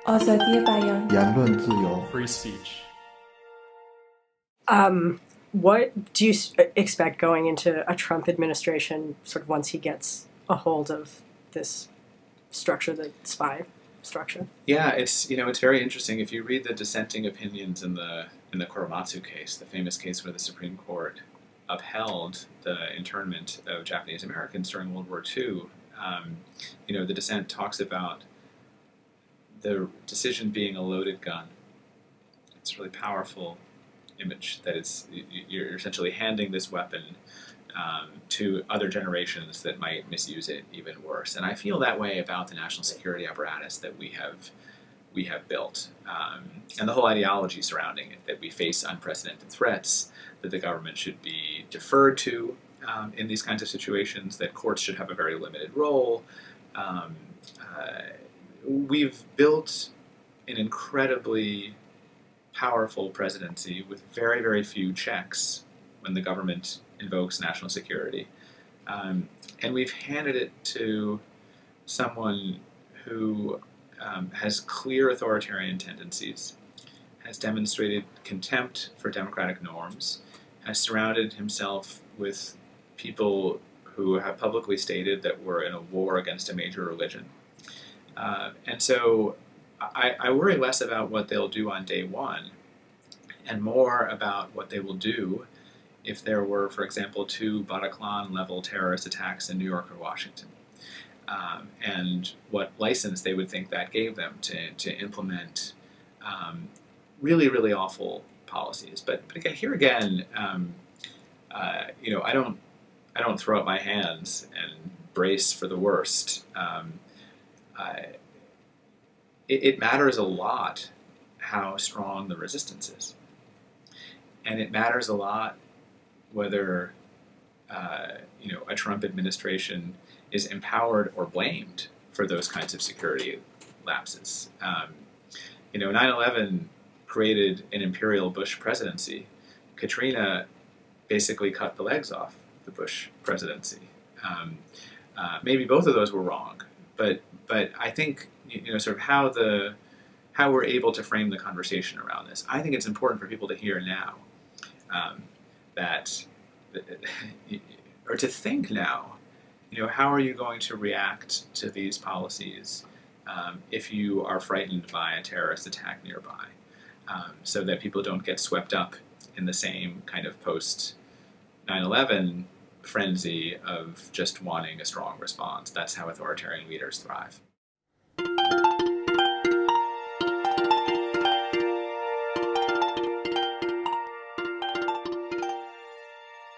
آزادی بیان言论自由 free speech. What do you expect going into a Trump administration, sort of once he gets a hold of this structure, the spy structure? Yeah, it's very interesting. If you read the dissenting opinions in the Korematsu case, the famous case where the Supreme Court upheld the internment of Japanese Americans during World War II, the dissent talks about the decision being a loaded gun. It's a really powerful image that you're essentially handing this weapon to other generations that might misuse it even worse. And I feel that way about the national security apparatus that we have built, and the whole ideology surrounding it, that we face unprecedented threats, that the government should be deferred to in these kinds of situations, that courts should have a very limited role. We've built an incredibly powerful presidency with very, very few checks when the government invokes national security. And we've handed it to someone who has clear authoritarian tendencies, has demonstrated contempt for democratic norms, has surrounded himself with people who have publicly stated that we're in a war against a major religion. And so I worry less about what they'll do on day one and more about what they will do if there were, for example, 2 Bataclan-level terrorist attacks in New York or Washington, and what license they would think that gave them to implement really, really awful policies. But again, here again, I don't throw up my hands and brace for the worst. It matters a lot how strong the resistance is. And it matters a lot whether a Trump administration is empowered or blamed for those kinds of security lapses. 9/11 created an imperial Bush presidency. Katrina basically cut the legs off the Bush presidency. Maybe both of those were wrong, but I think sort of how we're able to frame the conversation around this. I think it's important for people to hear now or to think now. How are you going to react to these policies if you are frightened by a terrorist attack nearby, so that people don't get swept up in the same kind of post-9/11 frenzy of just wanting a strong response. That's how authoritarian leaders thrive.